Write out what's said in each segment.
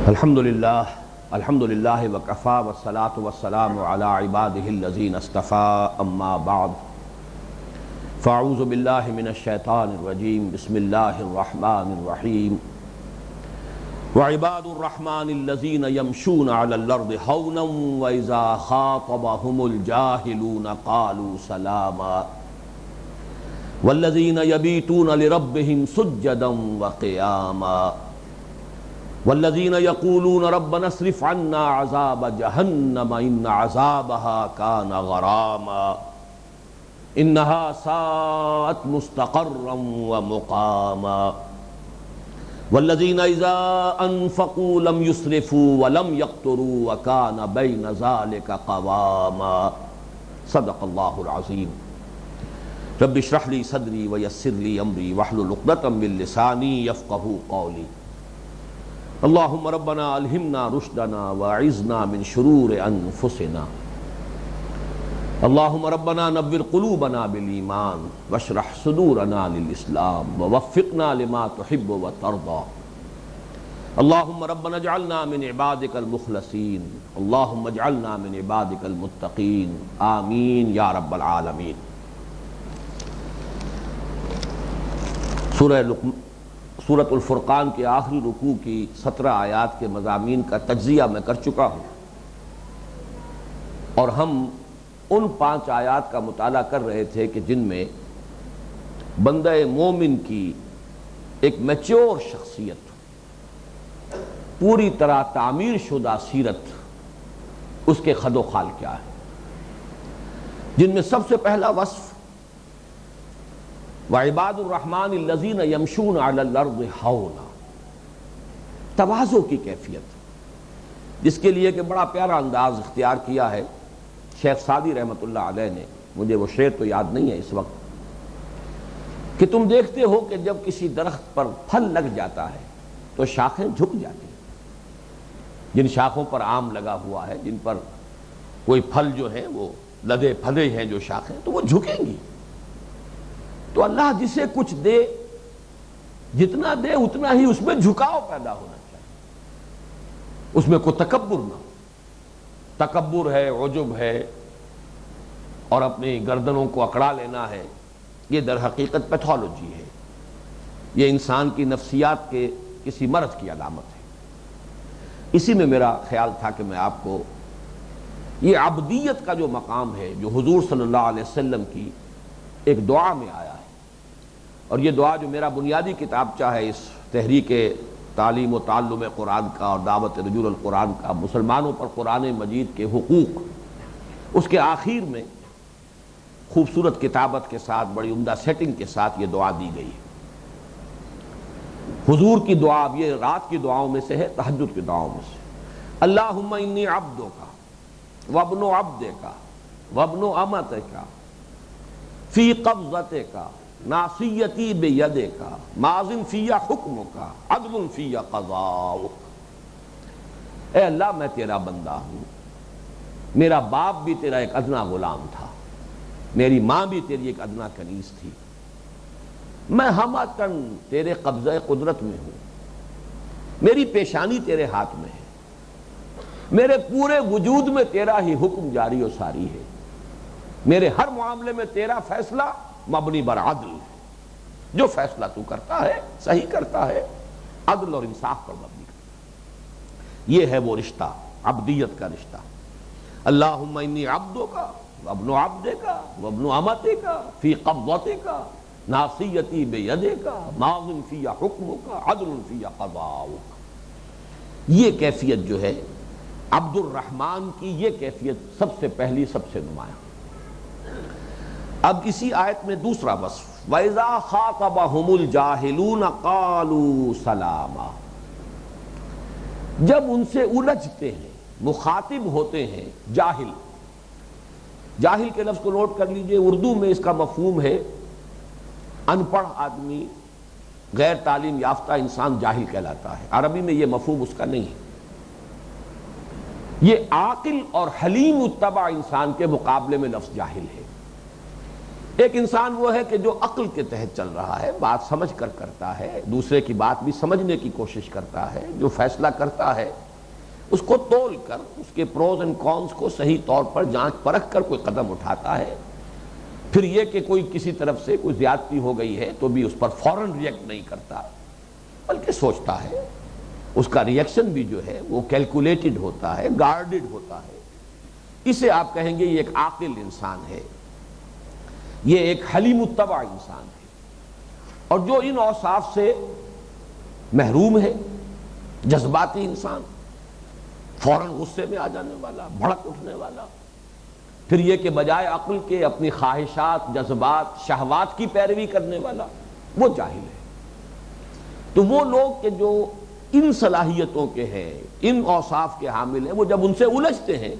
الحمدللہ وکفا والصلاة والسلام علی عبادہ الذین اصطفیٰ اما بعد فاعوذ باللہ من الشیطان الرجیم بسم اللہ الرحمن الرحیم وعباد الرحمن الذین یمشون علی الارض ہونا واذا خاطبهم الجاہلون قالوا سلاما والذین یبیتون لربهم سجدا وقیاما والذین یقولون ربنا اصرف عنا عذاب جہنم ان عذابها کان غراما انہا ساءت مستقرا ومقاما والذین اذا انفقوا لم یسرفوا ولم یقتروا وکان بین ذلک قواما صدق اللہ العظیم رب اشرح لی صدری ویسر لی امری واحلل عقدۃ من لسانی یفقہوا قولی اللہم ربنا الہمنا رشدنا واعذنا من شرور انفسنا اللہم ربنا نور قلوبنا بالایمان واشرح صدورنا للاسلام ووفقنا لما تحب وترضى اللہم ربنا اجعلنا من عبادک المخلصین اللہم اجعلنا من عبادک المتقین آمین یا رب العالمین۔ سورۃ الفرقان کے آخری رکوع کی 17 آیات کے مضامین کا تجزیہ میں کر چکا ہوں، اور ہم ان 5 آیات کا مطالعہ کر رہے تھے کہ جن میں بندہ مومن کی ایک میچور شخصیت، پوری طرح تعمیر شدہ سیرت، اس کے خد و خال کیا ہے، جن میں سب سے پہلا وصف وعباد الرحمن الذین یمشون علی الارض ہونا، تواضع کی کیفیت، جس کے لیے کہ بڑا پیارا انداز اختیار کیا ہے شیخ سعدی رحمۃ اللہ علیہ نے۔ مجھے وہ شعر تو یاد نہیں ہے اس وقت، کہ تم دیکھتے ہو کہ جب کسی درخت پر پھل لگ جاتا ہے تو شاخیں جھک جاتی ہیں۔ جن شاخوں پر آم لگا ہوا ہے، جن پر کوئی پھل جو ہے وہ لدے پھلے ہیں جو شاخیں، تو وہ جھکیں گی۔ تو اللہ جسے کچھ دے، جتنا دے اتنا ہی اس میں جھکاؤ پیدا ہونا چاہیے، اس میں کوئی تکبر نہ ہو۔ تکبر ہے، عجب ہے، اور اپنی گردنوں کو اکڑا لینا ہے، یہ در حقیقت پیتھولوجی ہے، یہ انسان کی نفسیات کے کسی مرض کی علامت ہے۔ اسی میں میرا خیال تھا کہ میں آپ کو یہ عبدیت کا جو مقام ہے، جو حضور صلی اللہ علیہ وسلم کی ایک دعا میں آیا ہے، اور یہ دعا جو میرا بنیادی کتابچہ ہے اس تحریک تعلیم و تعلم قرآن کا اور دعوت رجوع القرآن کا، مسلمانوں پر قرآن مجید کے حقوق، اس کے آخر میں خوبصورت کتابت کے ساتھ، بڑی عمدہ سیٹنگ کے ساتھ یہ دعا دی گئی ہے۔ حضور کی دعا، یہ رات کی دعاؤں میں سے ہے، تہجد کی دعاؤں میں سے۔ اللہم انی عبدک وابن عبدک وابن امتک فی قبضتک ناصیتی بیدک ماضٍ فی حکمک عدل فی قضاؤک۔ اے اللہ، میں تیرا بندہ ہوں، میرا باپ بھی تیرا ایک ادنا غلام تھا، میری ماں بھی تیری ایک ادنا کنیز تھی، میں ہمتن تیرے قبضہ قدرت میں ہوں، میری پیشانی تیرے ہاتھ میں ہے، میرے پورے وجود میں تیرا ہی حکم جاری و ساری ہے، میرے ہر معاملے میں تیرا فیصلہ مبنی بر عدل ہے، جو فیصلہ تو کرتا ہے صحیح کرتا ہے، عدل اور انصاف پر مبنی کرتا ہے۔ یہ ہے وہ رشتہ، عبدیت کا رشتہ۔ اللہم انی عبدک وابن عبدک وابن امتک فی قبضتک ناصیتی بیدک ماضٍ فی حکمک عدل فی قضاؤک۔ یہ کیفیت جو ہے عبد الرحمن کی، یہ کیفیت سب سے پہلی، سب سے نمایاں۔ اب اسی آیت میں دوسرا وصف وَإِذَا خَاطَبَهُمُ الْجَاهِلُونَ قَالُوا سَلَامًا، جب ان سے الجھتے ہیں، مخاطب ہوتے ہیں جاہل۔ جاہل کے لفظ کو نوٹ کر لیجئے، اردو میں اس کا مفہوم ہے ان پڑھ آدمی، غیر تعلیم یافتہ انسان جاہل کہلاتا ہے۔ عربی میں یہ مفہوم اس کا نہیں ہے۔ یہ عاقل اور حلیم متبع انسان کے مقابلے میں لفظ جاہل ہے۔ ایک انسان وہ ہے کہ جو عقل کے تحت چل رہا ہے، بات سمجھ کر کرتا ہے، دوسرے کی بات بھی سمجھنے کی کوشش کرتا ہے، جو فیصلہ کرتا ہے اس کو تول کر اس کے پروز اینڈ کونس کو صحیح طور پر جانچ پرکھ کر کوئی قدم اٹھاتا ہے۔ پھر یہ کہ کوئی کسی طرف سے کوئی زیادتی ہو گئی ہے تو بھی اس پر فوراً ریئیکٹ نہیں کرتا، بلکہ سوچتا ہے، اس کا ریئیکشن بھی جو ہے وہ کیلکولیٹڈ ہوتا ہے، گارڈڈ ہوتا ہے۔ اسے آپ کہیں گے یہ ایک عاقل انسان ہے، یہ ایک حلیم الطبع انسان ہے۔ اور جو ان اوصاف سے محروم ہے، جذباتی انسان، فوراً غصے میں آ جانے والا، بھڑک اٹھنے والا، پھر یہ کہ بجائے عقل کے اپنی خواہشات، جذبات، شہوات کی پیروی کرنے والا، وہ جاہل ہے۔ تو وہ لوگ کہ جو ان صلاحیتوں کے ہیں، ان اوصاف کے حامل ہیں، وہ جب ان سے الجھتے ہیں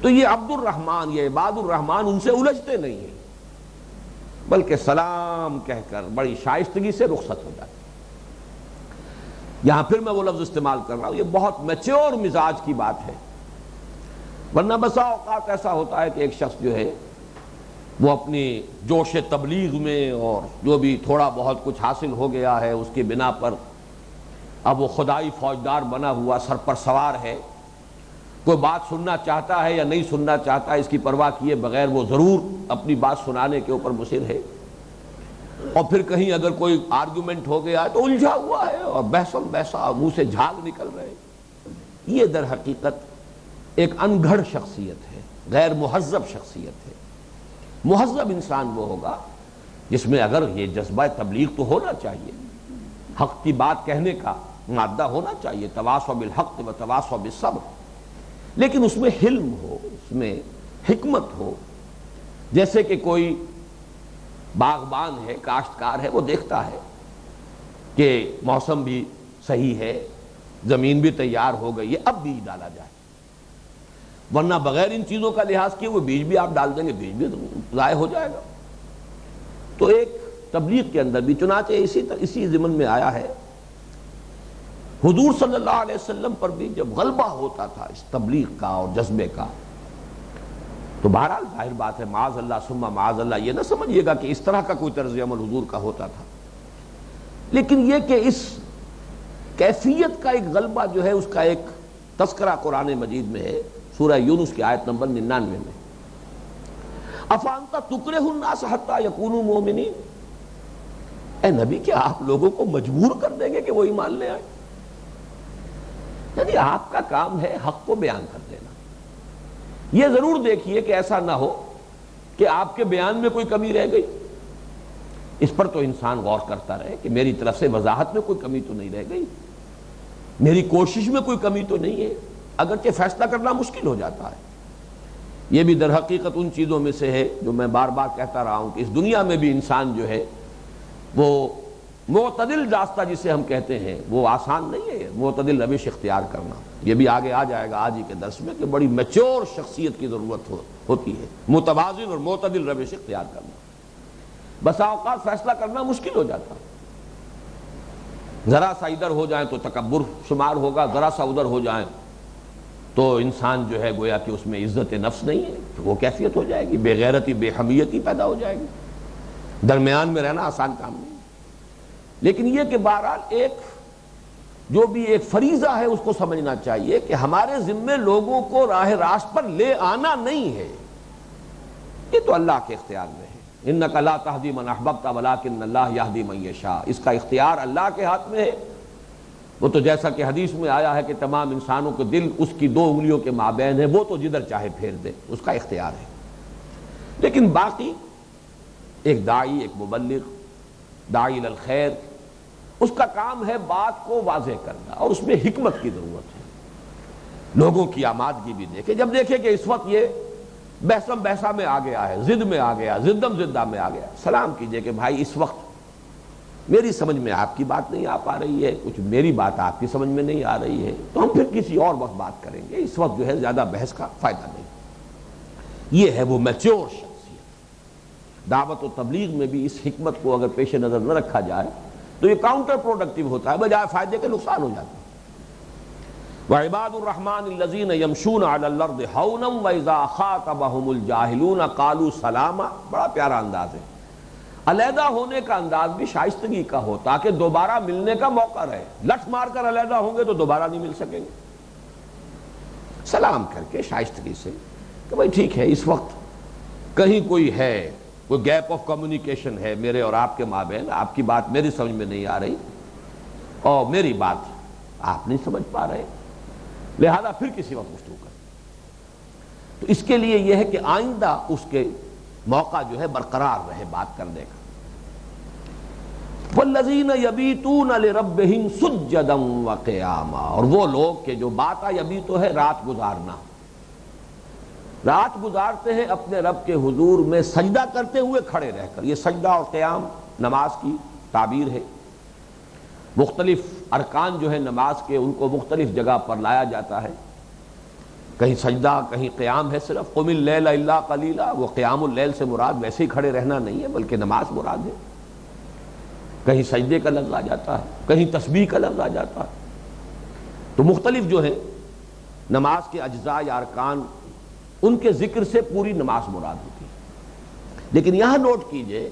تو یہ عبد الرحمن، یہ عباد الرحمن ان سے الجھتے نہیں ہیں، بلکہ سلام کہہ کر بڑی شائستگی سے رخصت ہو جاتے ہیں۔ یہاں پھر میں وہ لفظ استعمال کر رہا ہوں، یہ بہت میچور مزاج کی بات ہے، ورنہ بسا اوقات ایسا ہوتا ہے کہ ایک شخص جو ہے وہ اپنی جوش تبلیغ میں اور جو بھی تھوڑا بہت کچھ حاصل ہو گیا ہے اس کی بنا پر اب وہ خدائی فوجدار بنا ہوا سر پر سوار ہے، کوئی بات سننا چاہتا ہے یا نہیں سننا چاہتا ہے اس کی پرواہ کیے بغیر وہ ضرور اپنی بات سنانے کے اوپر مصر ہے، اور پھر کہیں اگر کوئی آرگومنٹ ہو گیا ہے تو الجھا ہوا ہے اور بحثم بحثا منہ سے جھاگ نکل رہے۔ یہ در حقیقت ایک انگھڑ شخصیت ہے، غیر مہذب شخصیت ہے۔ مہذب انسان وہ ہوگا جس میں اگر یہ جذبہ تبلیغ تو ہونا چاہیے، حق کی بات کہنے کا مادہ ہونا چاہیے، تواصوا بالحق و تواصوا بالصبر، لیکن اس میں حلم ہو، اس میں حکمت ہو۔ جیسے کہ کوئی باغبان ہے، کاشتکار ہے، وہ دیکھتا ہے کہ موسم بھی صحیح ہے، زمین بھی تیار ہو گئی ہے، اب بیج ڈالا جائے، ورنہ بغیر ان چیزوں کا لحاظ کیے وہ بیج بھی آپ ڈال دیں گے، بیج بھی ضائع ہو جائے گا۔ تو ایک تبلیغ کے اندر بھی چنانچہ اسی ضمن میں آیا ہے، حضور صلی اللہ علیہ وسلم پر بھی جب غلبہ ہوتا تھا اس تبلیغ کا اور جذبے کا، تو بہرحال ظاہر بات ہے، معاذ اللہ ثم معاذ اللہ یہ نہ سمجھیے گا کہ اس طرح کا کوئی طرز عمل حضور کا ہوتا تھا، لیکن یہ کہ اس کیفیت کا ایک غلبہ جو ہے اس کا ایک تذکرہ قرآن مجید میں ہے، سورہ یونس کی آیت نمبر 99 میں، افانت تکرہ الناس حتی یکونوا مؤمنین، اے نبی کیا آپ لوگوں کو مجبور کر دیں گے کہ وہ ایمان لے آئے؟ یعنی آپ کا کام ہے حق کو بیان کر دینا، یہ ضرور دیکھیے کہ ایسا نہ ہو کہ آپ کے بیان میں کوئی کمی رہ گئی، اس پر تو انسان غور کرتا رہے کہ میری طرف سے وضاحت میں کوئی کمی تو نہیں رہ گئی، میری کوشش میں کوئی کمی تو نہیں ہے، اگرچہ فیصلہ کرنا مشکل ہو جاتا ہے۔ یہ بھی در حقیقت ان چیزوں میں سے ہے جو میں بار بار کہتا رہا ہوں کہ اس دنیا میں بھی انسان جو ہے وہ معتدل راستہ جسے ہم کہتے ہیں وہ آسان نہیں ہے، معتدل روش اختیار کرنا، یہ بھی آگے آ جائے گا آج ہی کے درس میں کہ بڑی میچور شخصیت کی ضرورت ہوتی ہے، متوازن اور معتدل روش اختیار کرنا۔ بسا اوقات فیصلہ کرنا مشکل ہو جاتا ہے، ذرا سا ادھر ہو جائیں تو تکبر شمار ہوگا، ذرا سا ادھر ہو جائیں تو انسان جو ہے گویا کہ اس میں عزت نفس نہیں ہے، تو وہ کیفیت ہو جائے گی، بے غیرتی بے حمیتی پیدا ہو جائے گی، درمیان میں رہنا آسان کام نہیں۔ لیکن یہ کہ بہرحال ایک جو بھی ایک فریضہ ہے اس کو سمجھنا چاہیے کہ ہمارے ذمے لوگوں کو راہ راست پر لے آنا نہیں ہے، یہ تو اللہ کے اختیار میں ہے، انک لا تہدی من احببت ولکن اللہ یہدی من یشاء، اس کا اختیار اللہ کے ہاتھ میں ہے۔ وہ تو جیسا کہ حدیث میں آیا ہے کہ تمام انسانوں کے دل اس کی 2 انگلیوں کے مابین ہے، وہ تو جدھر چاہے پھیر دے، اس کا اختیار ہے۔ لیکن باقی ایک داعی، ایک مبلغ، داعی الخیر، اس کا کام ہے بات کو واضح کرنا، اور اس میں حکمت کی ضرورت ہے، لوگوں کی آمادگی بھی دیکھے، جب دیکھے کہ اس وقت یہ بحثم بحثا میں آ گیا ہے، ضد میں آ گیا، زدم زدہ میں آ گیا، سلام کیجئے کہ بھائی اس وقت میری سمجھ میں آپ کی بات نہیں آ پا رہی ہے، کچھ میری بات آپ کی سمجھ میں نہیں آ رہی ہے، تو ہم پھر کسی اور وقت بات کریں گے، اس وقت جو ہے زیادہ بحث کا فائدہ نہیں۔ یہ ہے وہ میچور شخصیت۔ دعوت و تبلیغ میں بھی اس حکمت کو اگر پیش نظر نہ رکھا جائے تو یہ کاؤنٹر پروڈکٹیو ہوتا ہے، بجائے فائدے کے نقصان ہو جاتا ہے۔ وعباد الرحمن الذین یمشون علی الارض ہونا واذا خاطبهم الجاہلون قالوا سلاما. بڑا پیارا انداز ہے. علیحدہ ہونے کا انداز بھی شائستگی کا ہو تاکہ دوبارہ ملنے کا موقع رہے. لٹ مار کر علیحدہ ہوں گے تو دوبارہ نہیں مل سکیں گے. سلام کر کے شائستگی سے کہ بھائی ٹھیک ہے اس وقت کہیں کوئی ہے، کوئی گیپ آف کمیونیکیشن ہے میرے اور آپ کے مابین، آپ کی بات میری سمجھ میں نہیں آ رہی اور میری بات آپ نہیں سمجھ پا رہے، لہذا پھر کسی وقت گفتگو کریں. تو اس کے لیے یہ ہے کہ آئندہ اس کے موقع جو ہے برقرار رہے بات کرنے کا. والذین یبیتون لربہم سجدا وقیاما. اور وہ لوگ کہ جو باتا یبیتو ہے رات گزارنا، رات گزارتے ہیں اپنے رب کے حضور میں سجدہ کرتے ہوئے کھڑے رہ کر. یہ سجدہ اور قیام نماز کی تعبیر ہے. مختلف ارکان جو ہے نماز کے ان کو مختلف جگہ پر لایا جاتا ہے. کہیں سجدہ کہیں قیام ہے. صرف قم اللیل الا قلیلا، وہ قیام اللیل سے مراد ویسے ہی کھڑے رہنا نہیں ہے بلکہ نماز مراد ہے. کہیں سجدے کا لفظ آ جاتا ہے، کہیں تسبیح کا لفظ آ جاتا ہے. تو مختلف جو ہے نماز کے اجزاء یا ارکان ان کے ذکر سے پوری نماز مراد ہوتی ہے. لیکن یہاں نوٹ کیجئے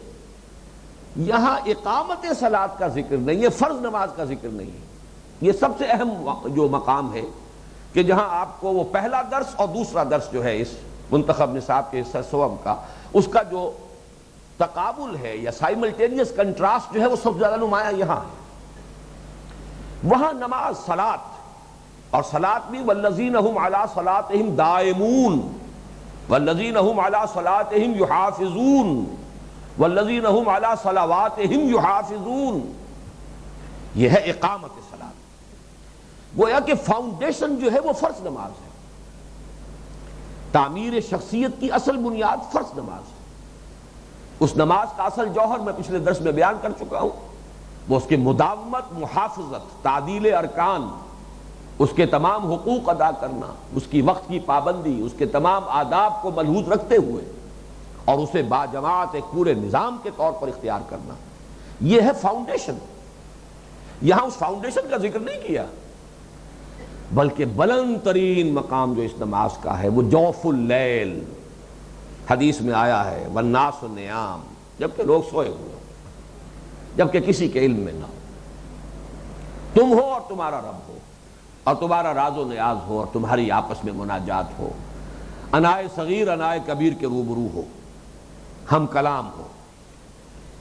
یہاں اقامت صلاۃ کا ذکر نہیں ہے، فرض نماز کا ذکر نہیں ہے. یہ سب سے اہم جو مقام ہے کہ جہاں آپ کو وہ پہلا درس اور دوسرا درس جو ہے اس منتخب نصاب کے حصہ سوم کا، اس کا جو تقابل ہے یا سائملٹینیس کنٹراسٹ جو ہے وہ سب سے زیادہ نمایاں یہاں ہے. وہاں نماز صلاۃ، اور صلاۃ بھی والذین هم علی صلاتہم دائمون، والذین هم علی صلاتہم یحافظون، والذین هم علی صلواتہم یحافظون. یہ ہے اقامت صلاۃ. گویا کہ فاؤنڈیشن جو ہے وہ فرض نماز ہے. تعمیر شخصیت کی اصل بنیاد فرض نماز ہے. اس نماز کا اصل جوہر میں پچھلے درس میں بیان کر چکا ہوں. وہ اس کی مداومت، محافظت، تعدیل ارکان، اس کے تمام حقوق ادا کرنا، اس کی وقت کی پابندی، اس کے تمام آداب کو ملحوظ رکھتے ہوئے اور اسے باجماعت ایک پورے نظام کے طور پر اختیار کرنا. یہ ہے فاؤنڈیشن. یہاں اس فاؤنڈیشن کا ذکر نہیں کیا بلکہ بلند ترین مقام جو اس نماز کا ہے وہ جوف اللیل. حدیث میں آیا ہے والناس نیام، جبکہ لوگ سوئے ہوئے ہو، جبکہ کسی کے علم میں نہ ہو. تم ہو اور تمہارا رب ہو اور تمہارا راز و نیاز ہو اور تمہاری آپس میں مناجات ہو، انائے صغیر انائے کبیر کے روبرو ہو، ہم کلام ہو.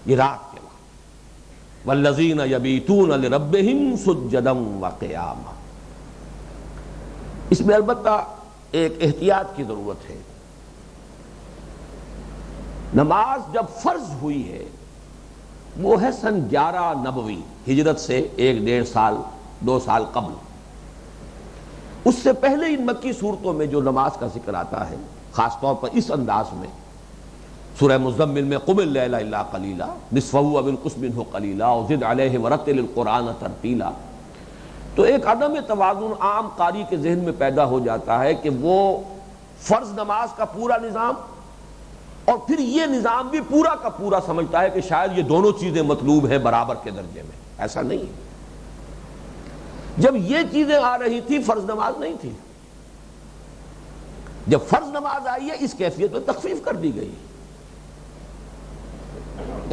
یہ رات کے وقت والذین یبیتون لربہم سجدا وقیاما. اس میں البتہ ایک احتیاط کی ضرورت ہے. نماز جب فرض ہوئی ہے وہ ہے سن 11 نبوی، ہجرت سے 1-1.5 سال 2 سال قبل. اس سے پہلے ان مکی صورتوں میں جو نماز کا ذکر آتا ہے خاص طور پر اس انداز میں، سورہ مزمل میں قم اللیل الا قلیلا نصفہ او انقص منہ قلیلا وزد علیہ ورتل القرآن ترتیلا. تو ایک عدم توازن عام قاری کے ذہن میں پیدا ہو جاتا ہے کہ وہ فرض نماز کا پورا نظام اور پھر یہ نظام بھی پورا کا پورا سمجھتا ہے کہ شاید یہ دونوں چیزیں مطلوب ہیں برابر کے درجے میں. ایسا نہیں ہے. جب یہ چیزیں آ رہی تھی فرض نماز نہیں تھی. جب فرض نماز آئی ہے اس کیفیت میں تخفیف کر دی گئی.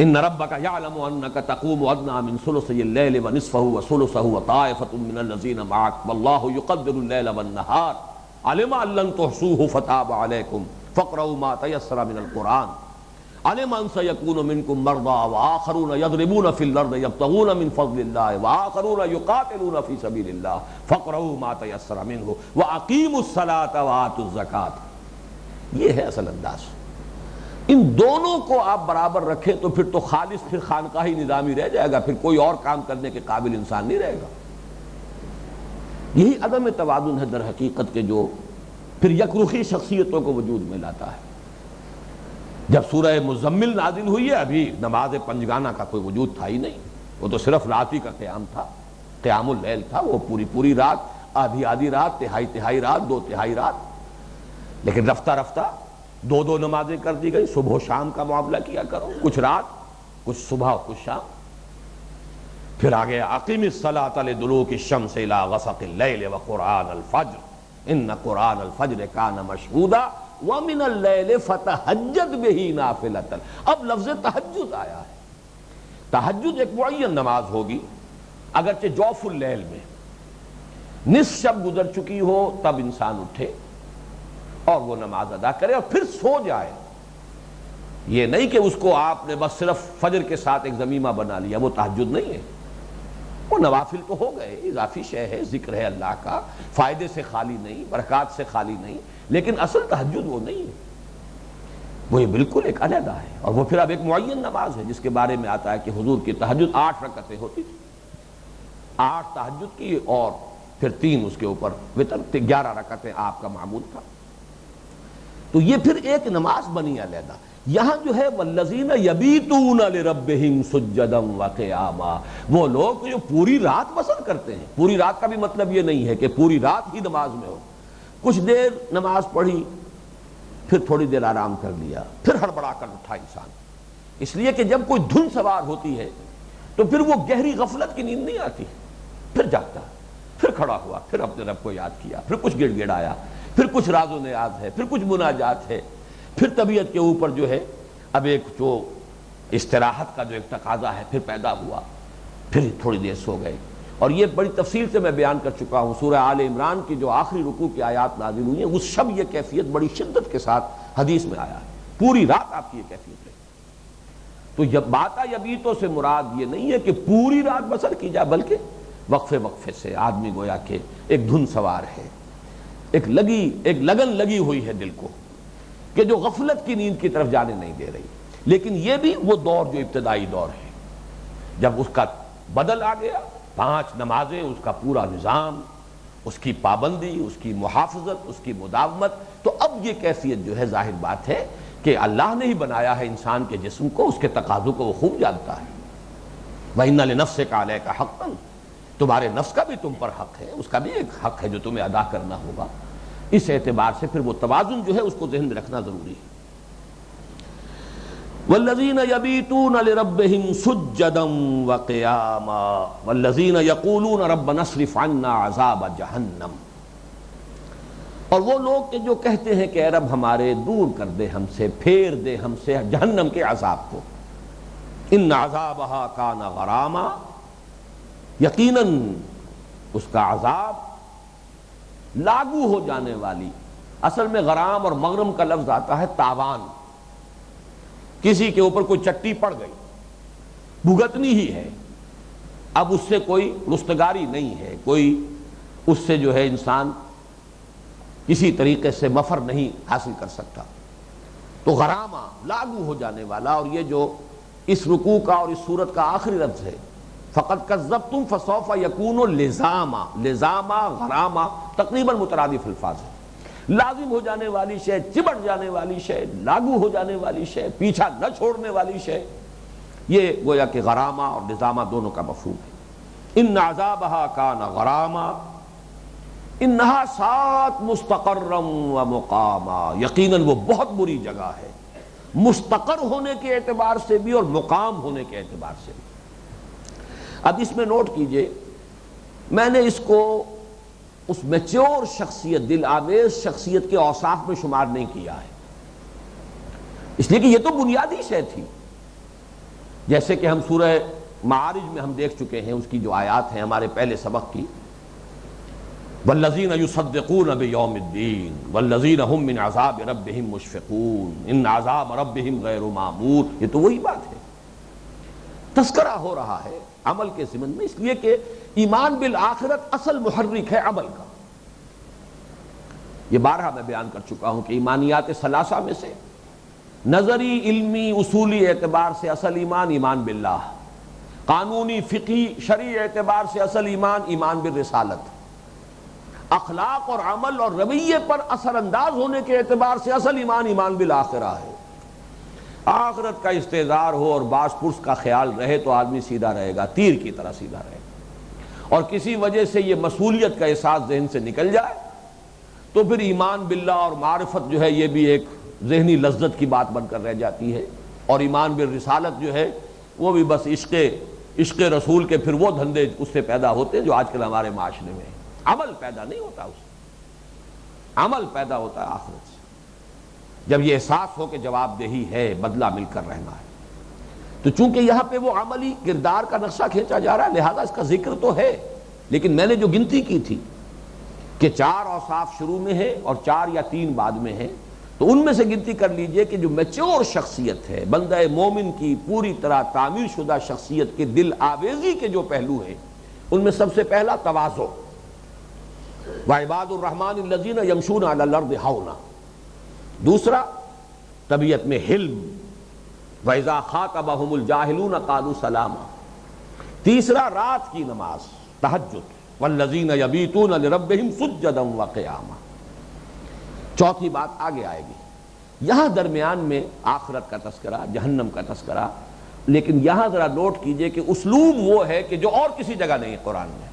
ان ربک یعلم انک تقوم ادنی من ثلثی اللیل ونصفہ وثلثہ وطائفۃ من الذین معک واللہ یقدر اللیل والنہار علم ان لن تحصوہ فتاب علیکم فاقرؤوا ما تیسر من القرآن علم ان سیکون منکم مرضی وآخرون یضربون فی الارض یبتغون من فضل اللہ وآخرون یقاتلون فی سبیل اللہ فاقرؤوا ما تیسر منہ واقیموا الصلاۃ وآتوا الزکاۃ. یہ ہے اصل انداز. ان دونوں کو آپ برابر رکھیں تو پھر تو خالص پھر خانقاہی نظامی رہ جائے گا، پھر کوئی اور کام کرنے کے قابل انسان نہیں رہے گا. یہی عدم توازن ہے در حقیقت کے جو پھر یکرخی شخصیتوں کو وجود میں لاتا ہے. جب سورہ مزمل نازل ہوئی ہے ابھی نماز پنجگانہ کا کوئی وجود تھا ہی نہیں. وہ تو صرف رات ہی کا قیام تھا، قیام اللیل تھا. وہ پوری رات، آدھی رات، تہائی رات، 2 تہائی رات. لیکن رفتہ رفتہ 2 نمازیں کر دی گئی. صبح و شام کا معاملہ کیا کرو، کچھ رات، کچھ صبح اور کچھ شام. پھر آگے اقیم الصلاۃ لدلوک الشمس الی غسق اللیل وقرآن الفجر ان قرآن الفجر کان مشہودا ومن اللیل فتہجد بہ نافلۃ۔ اب لفظ تہجد آیا ہے۔ تہجد ایک معین نماز ہوگی، اگرچہ جوف اللیل میں نصف شب گزر چکی ہو تب انسان اٹھے اور وہ نماز ادا کرے اور پھر سو جائے۔ یہ نہیں کہ اس کو آپ نے بس صرف فجر کے ساتھ ایک ضمیمہ بنا لیا، وہ تہجد نہیں ہے۔ وہ نوافل تو ہو گئے، اضافی شے ہے، ذکر ہے اللہ کا، فائدے سے خالی نہیں، برکات سے خالی نہیں، لیکن اصل تہجد وہ نہیں ہے، وہ یہ بالکل ایک علیحدہ ہے۔ اور وہ پھر اب ایک معین نماز ہے جس کے بارے میں آتا ہے کہ حضور کی تہجد 8 رکعتیں ہوتی تھی، 8 تہجد کی اور پھر 3 اس کے اوپر وتر، 11 رکعتیں آپ کا معمول تھا۔ تو یہ پھر ایک نماز بنی علیحدہ۔ یہاں جو ہے والذین یبیتون لربہم سجدا وقیاما، وہ لوگ جو پوری رات بسر کرتے ہیں۔ پوری رات کا بھی مطلب یہ نہیں ہے کہ پوری رات ہی نماز میں ہو، کچھ دیر نماز پڑھی پھر تھوڑی دیر آرام کر لیا، پھر ہڑبڑا کر اٹھا انسان، اس لیے کہ جب کوئی دھن سوار ہوتی ہے تو پھر وہ گہری غفلت کی نیند نہیں آتی، پھر جاگتا، پھر کھڑا ہوا، پھر اپنے رب کو یاد کیا، پھر کچھ گڑ گڑایا، پھر کچھ راز و نیاز ہے، پھر کچھ مناجات ہے، پھر طبیعت کے اوپر جو ہے اب ایک جو استراحت کا جو ایک تقاضا ہے پھر پیدا ہوا، پھر تھوڑی دیر سو گئے۔ اور یہ بڑی تفصیل سے میں بیان کر چکا ہوں، سورہ آل عمران کی جو آخری رکوع کی آیات نازل ہوئی ہیں اس شب یہ کیفیت بڑی شدت کے ساتھ حدیث میں آیا ہے، پوری رات آپ کی یہ کیفیت رہی۔ تو جب باتا یبیتوں سے مراد یہ نہیں ہے کہ پوری رات بسر کی جائے، بلکہ وقفے وقفے سے آدمی گویا کہ ایک دھن سوار ہے، ایک لگن لگی ہوئی ہے دل کو کہ جو غفلت کی نیند کی طرف جانے نہیں دے رہی۔ لیکن یہ بھی وہ دور جو ابتدائی دور ہے، جب اس کا بدل آ گیا، 5 نمازیں، اس کا پورا نظام، اس کی پابندی، اس کی محافظت، اس کی مداومت، تو اب یہ کیفیت جو ہے ظاہر بات ہے کہ اللہ نے ہی بنایا ہے انسان کے جسم کو، اس کے تقاضوں کو وہ خوب جانتا ہے۔ وَإِنَّ لِنَفْسِكَ عَلَيْكَ حَقًّا، تمہارے نفس کا بھی تم پر حق ہے، اس کا بھی ایک حق ہے جو تمہیں ادا کرنا ہوگا۔ اس اعتبار سے پھر وہ توازن جو ہے اس کو ذہن میں رکھنا ضروری ہے۔ والذین یبیتون لربہم سجدا وقیاما والذین یقولون ربنا اصرف عنا عذاب جہنم، اور وہ لوگ کہ جو کہتے ہیں کہ اے رب ہمارے دور کر دے ہم سے، پھیر دے ہم سے جہنم کے عذاب کو، ان عذابہا کان غراما، یقیناً اس کا عذاب لاگو ہو جانے والی، اصل میں غرام اور مغرم کا لفظ آتا ہے تاوان، کسی کے اوپر کوئی چٹی پڑ گئی، بھگتنی ہی ہے، اب اس سے کوئی رستگاری نہیں ہے، کوئی اس سے جو ہے انسان کسی طریقے سے مفر نہیں حاصل کر سکتا، تو غرامہ لاگو ہو جانے والا۔ اور یہ جو اس رکوع کا اور اس سورت کا آخری لفظ ہے فقد کذبتم فسوف یکون لزاما، لزاما غراما تقریباً مترادف الفاظ ہے، لازم ہو جانے والی شے، چمٹ جانے والی شے، لاگو ہو جانے والی شے، پیچھا نہ چھوڑنے والی شے، یہ گویا کہ غرامہ اور لزامہ دونوں کا مفہوم ہے۔ ان عذابہا کان غراما انہا سات مستقرا و مقاما، یقیناً وہ بہت بری جگہ ہے، مستقر ہونے کے اعتبار سے بھی اور مقام ہونے کے اعتبار سے بھی۔ اب اس میں نوٹ کیجئے، میں نے اس کو اس میچور شخصیت، دل آویز شخصیت کے اوصاف میں شمار نہیں کیا ہے، اس لیے کہ یہ تو بنیادی شے تھی، جیسے کہ ہم سورہ معارج میں ہم دیکھ چکے ہیں، اس کی جو آیات ہیں ہمارے پہلے سبق کی، والذین یصدقون بیوم الدین والذین هم من عذاب ربہم مشفقون ان عذاب ربہم غیر معمول، یہ تو وہی بات ہے، تذکرہ ہو رہا ہے عمل کے ضمن میں، اس لیے کہ ایمان بالآخرت اصل محرک ہے عمل کا۔ یہ بارہا میں بیان کر چکا ہوں کہ ایمانیات ثلاثہ میں سے نظری، علمی، اصولی اعتبار سے اصل ایمان ایمان باللہ، قانونی، فقہی، شرعی اعتبار سے اصل ایمان ایمان بالرسالت، اخلاق اور عمل اور رویے پر اثر انداز ہونے کے اعتبار سے اصل ایمان ایمان بالآخرہ ہے۔ آخرت کا استحضار ہو اور باس پرس کا خیال رہے تو آدمی سیدھا رہے گا، تیر کی طرح سیدھا رہے گا، اور کسی وجہ سے یہ مسئولیت کا احساس ذہن سے نکل جائے تو پھر ایمان باللہ اور معرفت جو ہے یہ بھی ایک ذہنی لذت کی بات بن کر رہ جاتی ہے، اور ایمان بالرسالت جو ہے وہ بھی بس عشق عشق رسول کے پھر وہ دھندے اس سے پیدا ہوتے ہیں جو آج کل ہمارے معاشرے میں ہیں۔ عمل پیدا نہیں ہوتا اس سے، عمل پیدا ہوتا ہے آخرت سے، جب یہ احساس ہو کہ جواب دہی ہے، بدلہ مل کر رہنا ہے۔ تو چونکہ یہاں پہ وہ عملی کردار کا نقشہ کھینچا جا رہا ہے، لہذا اس کا ذکر تو ہے، لیکن میں نے جو گنتی کی تھی کہ 4 اوصاف شروع میں ہے اور 4 یا 3 بعد میں ہے، تو ان میں سے گنتی کر لیجئے کہ جو میچور شخصیت ہے، بندہ مومن کی پوری طرح تعمیر شدہ شخصیت کے دل آویزی کے جو پہلو ہیں، ان میں سب سے پہلا تواضع، وعباد الرحمن الذین یمشون علی الارض ہونا، دوسرا طبیعت میں حلم، وَإِذَا خَاطَبَهُمُ الْجَاهِلُونَ قَالُوا سَلَامًا، تیسرا رات کی نماز تہجد، وَالَّذِينَ يَبِيتُونَ لِرَبِّهِمْ سُجَّدًا وَقِيَامًا، چوتھی بات آگے آئے گی۔ یہاں درمیان میں آخرت کا تذکرہ، جہنم کا تذکرہ، لیکن یہاں ذرا نوٹ کیجئے کہ اسلوب وہ ہے کہ جو اور کسی جگہ نہیں ہے قرآن میں۔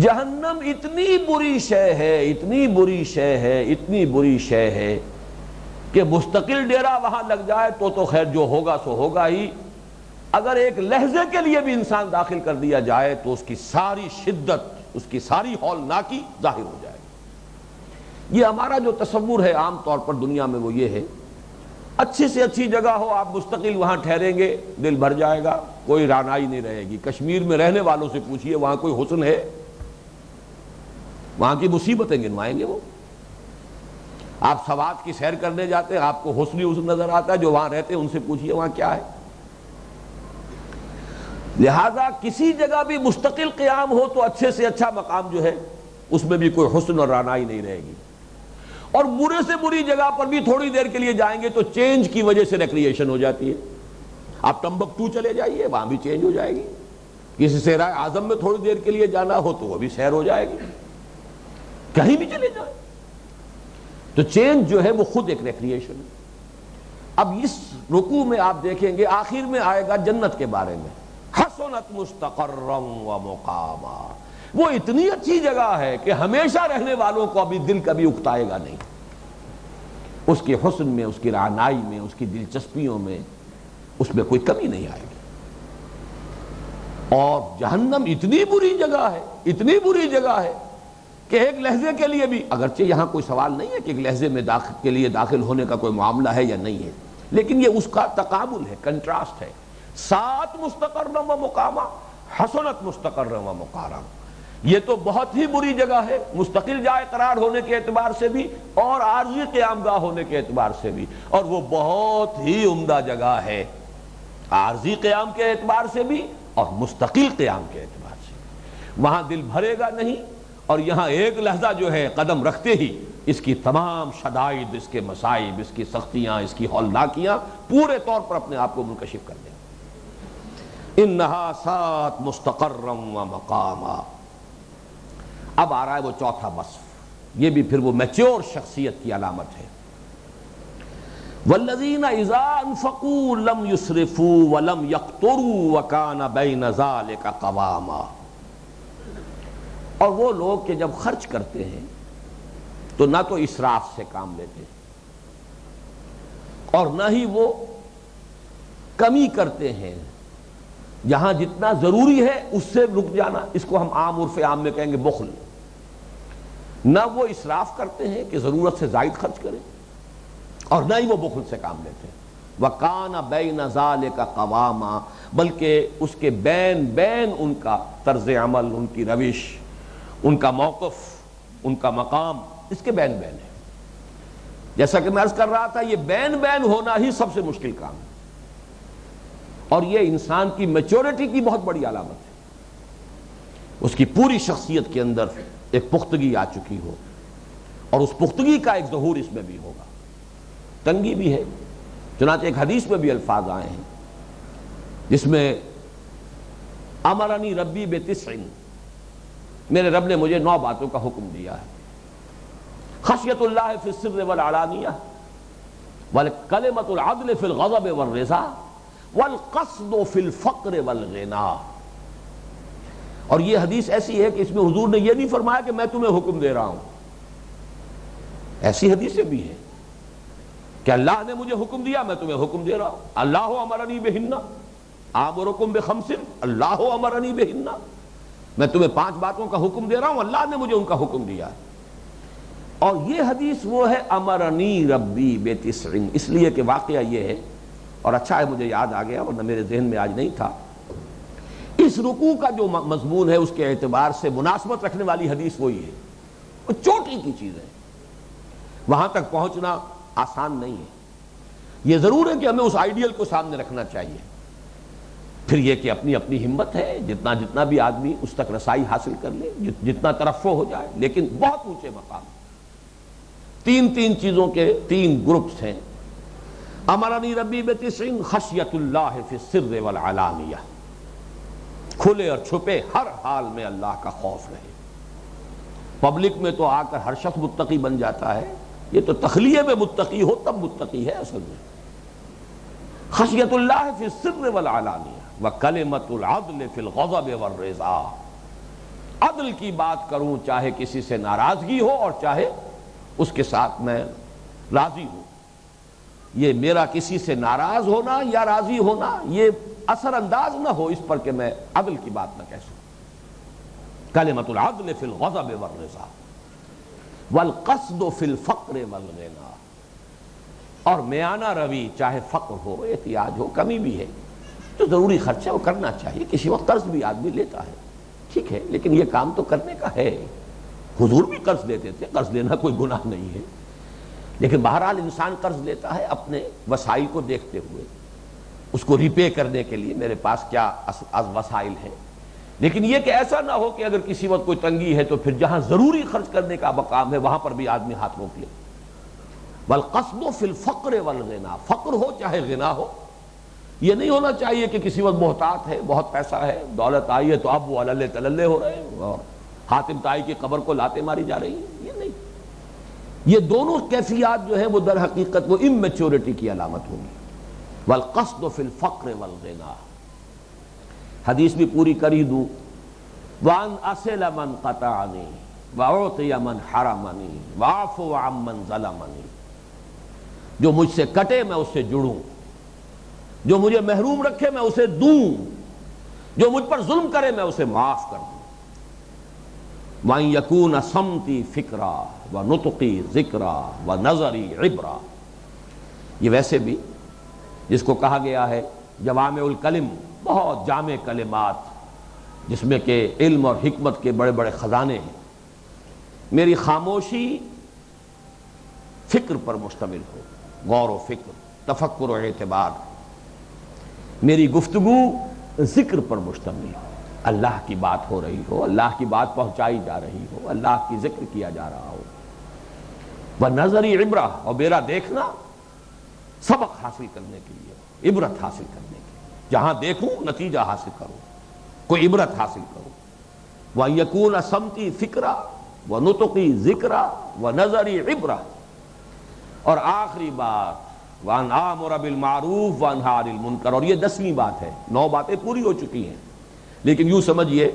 جہنم اتنی بری شے ہے، اتنی بری شے ہے، اتنی بری شے ہے کہ مستقل ڈیرا وہاں لگ جائے تو خیر جو ہوگا سو ہوگا ہی، اگر ایک لہجے کے لیے بھی انسان داخل کر دیا جائے تو اس کی ساری شدت، اس کی ساری ہولناکی ظاہر ہو جائے گی۔ یہ ہمارا جو تصور ہے عام طور پر دنیا میں وہ یہ ہے، اچھی سے اچھی جگہ ہو، آپ مستقل وہاں ٹھہریں گے، دل بھر جائے گا، کوئی رعنائی نہیں رہے گی۔ کشمیر میں رہنے والوں سے پوچھئے وہاں کوئی حسن ہے؟ وہاں کی مصیبتیں گنوائیں گے وہ۔ آپ سوات کی سیر کرنے جاتے ہیں، آپ کو حسن نظر آتا ہے، جو وہاں رہتے ہیں ان سے پوچھئے وہاں کیا ہے۔ لہذا کسی جگہ بھی مستقل قیام ہو تو اچھے سے اچھا مقام جو ہے اس میں بھی کوئی حسن اور رعنائی نہیں رہے گی، اور برے سے بری جگہ پر بھی تھوڑی دیر کے لیے جائیں گے تو چینج کی وجہ سے ریکریشن ہو جاتی ہے۔ آپ ٹمبکٹو چلے جائیے، وہاں بھی چینج ہو جائے گی، کسی صحرائے اعظم میں تھوڑی دیر کے لیے جانا ہو تو وہ بھی سیر ہو جائے گی، کہیں بھی چلے جائیں تو چینج جو ہے وہ خود ایک ریکریشن ہے۔ اب اس رکوع میں آپ دیکھیں گے آخر میں آئے گا جنت کے بارے میں، حسنت مستقرا و مقاما، وہ اتنی اچھی جگہ ہے کہ ہمیشہ رہنے والوں کو ابھی دل کبھی اکتائے گا نہیں، اس کے حسن میں، اس کی رعنائی میں، اس کی دلچسپیوں میں، اس میں کوئی کمی نہیں آئے گی۔ اور جہنم اتنی بری جگہ ہے، اتنی بری جگہ ہے کہ ایک لحظے کے لیے بھی، اگرچہ یہاں کوئی سوال نہیں ہے کہ ایک لحظے میں کے لیے داخل ہونے کا کوئی معاملہ ہے یا نہیں ہے، لیکن یہ اس کا تقابل ہے، کنٹراسٹ ہے۔ 7 مستقرا و مقاما، حسنت مستقرا و مقاما، یہ تو بہت ہی بری جگہ ہے مستقل جائے قرار ہونے کے اعتبار سے بھی اور عارضی قیام گاہ ہونے کے اعتبار سے بھی، اور وہ بہت ہی عمدہ جگہ ہے عارضی قیام کے اعتبار سے بھی اور مستقل قیام کے اعتبار سے۔ وہاں دل بھرے گا نہیں، اور یہاں ایک لحظہ جو ہے قدم رکھتے ہی اس کی تمام شدائد، اس کے مصائب، اس کی سختیاں، اس کی ہولناکیاں پورے طور پر اپنے آپ کو منکشف کر دیں۔ انہا سات مستقرا و مقاما، اب آ رہا ہے وہ چوتھا وصف، یہ بھی پھر وہ میچور شخصیت کی علامت ہے۔ والذین اذا انفقوا لم یسرفوا ولم یقتروا وکان بین ذلک قواما، اور وہ لوگ کہ جب خرچ کرتے ہیں تو نہ تو اسراف سے کام لیتے اور نہ ہی وہ کمی کرتے ہیں، جہاں جتنا ضروری ہے اس سے رک جانا، اس کو ہم عام عرف عام میں کہیں گے بخل۔ نہ وہ اسراف کرتے ہیں کہ ضرورت سے زائد خرچ کریں، اور نہ ہی وہ بخل سے کام لیتے ہیں۔ وَكَانَ بَيْنَ ذَلِكَ قَوَامًا، بلکہ اس کے بین بین ان کا طرز عمل، ان کی روش، ان کا موقف، ان کا مقام اس کے بین بین ہے۔ جیسا کہ میں عرض کر رہا تھا، یہ بین بین ہونا ہی سب سے مشکل کام ہے، اور یہ انسان کی میچورٹی کی بہت بڑی علامت ہے۔ اس کی پوری شخصیت کے اندر ایک پختگی آ چکی ہو، اور اس پختگی کا ایک ظہور اس میں بھی ہوگا۔ تنگی بھی ہے، چنانچہ ایک حدیث میں بھی الفاظ آئے ہیں جس میں امرنی ربی بتسع، میرے رب نے مجھے 9 باتوں کا حکم دیا ہے۔ خشیت اللہ فی السر والعلانیہ، والکلمۃ العدل فی الغضب والرضا، والقصد فی الفقر والغنا۔ اور یہ حدیث ایسی ہے کہ اس میں حضور نے یہ نہیں فرمایا کہ میں تمہیں حکم دے رہا ہوں، ایسی حدیثیں بھی ہیں کہ اللہ نے مجھے حکم دیا، میں تمہیں حکم دے رہا ہوں، اللہ امرنی بہن، آمرکم بخمس اللہ امرنی بہن، میں تمہیں 5 باتوں کا حکم دے رہا ہوں، اللہ نے مجھے ان کا حکم دیا ہے۔ اور یہ حدیث وہ ہے امرنی ربی بتسع، اس لیے کہ واقعہ یہ ہے، اور اچھا ہے مجھے یاد آ گیا ورنہ میرے ذہن میں آج نہیں تھا، اس رکوع کا جو مضمون ہے اس کے اعتبار سے مناسبت رکھنے والی حدیث وہی ہے، وہ چوٹی کی چیز ہے، وہاں تک پہنچنا آسان نہیں ہے۔ یہ ضرور ہے کہ ہمیں اس آئیڈیل کو سامنے رکھنا چاہیے، پھر یہ کہ اپنی اپنی ہمت ہے، جتنا بھی آدمی اس تک رسائی حاصل کر لے، جتنا ترفع ہو جائے، لیکن بہت اونچے مقام۔ 3 چیزوں کے 3 گروپس ہیں۔ امرنی ربی بتسع خشیت اللہ فی السر والعلانیہ، کھلے اور چھپے ہر حال میں اللہ کا خوف رہے۔ پبلک میں تو آ کر ہر شخص متقی بن جاتا ہے، یہ تو تخلیے میں متقی ہو تب متقی ہے اصل میں۔ خشیت اللہ فی السر والعلانیہ وکلمۃ العدل فی الغضب والرضا، عدل کی بات کروں چاہے کسی سے ناراضگی ہو اور چاہے اس کے ساتھ میں راضی ہوں، یہ میرا کسی سے ناراض ہونا یا راضی ہونا یہ اثر انداز نہ ہو اس پر کہ میں عدل کی بات نہ کہہ سکوں۔ کلمۃ العدل فی الغضب والرضا والقصد فی الفقر والغنى، اور میانہ روی چاہے فقر ہو، احتیاج ہو، کمی بھی ہے تو ضروری خرچہ وہ کرنا چاہیے، کسی وقت قرض بھی آدمی لیتا ہے، ٹھیک ہے، لیکن یہ کام تو کرنے کا ہے۔ حضور بھی قرض لیتے تھے، قرض لینا کوئی گناہ نہیں ہے، لیکن بہرحال انسان قرض لیتا ہے اپنے وسائل کو دیکھتے ہوئے، اس کو ریپے کرنے کے لیے میرے پاس کیا وسائل ہیں، لیکن یہ کہ ایسا نہ ہو کہ اگر کسی وقت کوئی تنگی ہے تو پھر جہاں ضروری خرچ کرنے کا مقام ہے وہاں پر بھی آدمی ہاتھ روک لے۔ والقصد فی الفقر والغنا، فقر ہو چاہے غنا ہو، یہ نہیں ہونا چاہیے کہ کسی وقت محتاط ہے، بہت پیسہ ہے، دولت آئی ہے تو اب وہ اللے تللے ہو رہے ہیں اور حاتم طائی کی قبر کو لاتے ماری جا رہی ہیں، یہ نہیں۔ یہ دونوں کیفیات جو ہیں وہ در حقیقت وہ اممیچورٹی کی علامت ہوگی۔ والقصد فی الفقر والغنا، حدیث بھی پوری کر ہی دوں، وان اصل من قطعنی واعطی من حرمنی واعفو عمن ظلمنی، جو مجھ سے کٹے میں اس سے جڑوں، جو مجھے محروم رکھے میں اسے دوں، جو مجھ پر ظلم کرے میں اسے معاف کر دوں۔ وَأَن يَكُونَ صَمْتِي فِكْرًا وَنُطْقِي ذِكْرًا وَنَظَرِي عِبْرًا، یہ ویسے بھی جس کو کہا گیا ہے جوامع الکلم، بہت جامع کلمات جس میں کہ علم اور حکمت کے بڑے بڑے خزانے ہیں، میری خاموشی فکر پر مشتمل ہو، غور و فکر، تفکر و اعتبار، میری گفتگو ذکر پر مشتمل ہو، اللہ کی بات ہو رہی ہو، اللہ کی بات پہنچائی جا رہی ہو، اللہ کی ذکر کیا جا رہا ہو، وَنَظَرِ عِبْرَةً، اور میرا دیکھنا سبق حاصل کرنے کے لیے، عبرت حاصل کرنے کے لیے، جہاں دیکھوں نتیجہ حاصل کروں، کوئی عبرت حاصل کروں۔ وَأَن يَكُونَ صَمْتِي فِكْرًا وَنُطْقِي ذِكْرًا وَنَظَرِي عِبْرَةً، اور آخری بات وَأَنْ آمُرَ بِالْمَعْرُوفِ وَأَنْهَىٰ عَنِ الْمُنکَرِ، اور یہ 10ویں بات ہے، 9 باتیں پوری ہو چکی ہیں، لیکن یوں سمجھیے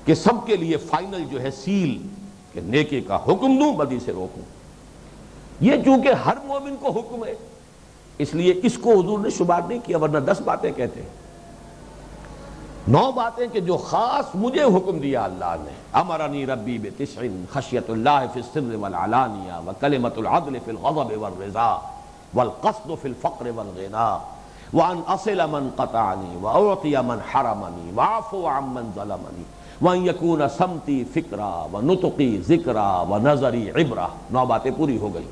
کہ سب کے لیے فائنل جو ہے سیل کہ نیکی کا حکم دوں بدی سے روکوں، یہ چونکہ ہر مومن کو حکم ہے اس لیے اس کو حضور نے شمار نہیں کیا، ورنہ 10 باتیں کہتے ہیں، 9 باتیں کہ جو خاص مجھے حکم دیا اللہ نے، امرنی ربی بتسع خشیت اللہ فی السر والعلانیہ وکلمۃ العدل فی الغضب والرضا والقصد فی الفقر والغنا وان اصل من قطعنی واعطی من حرمنی واعفو عمن ظلمنی وان یکون صمتی فکرا ونطقی ذکرا ونظری عبرہ، 9 باتیں پوری ہو گئی۔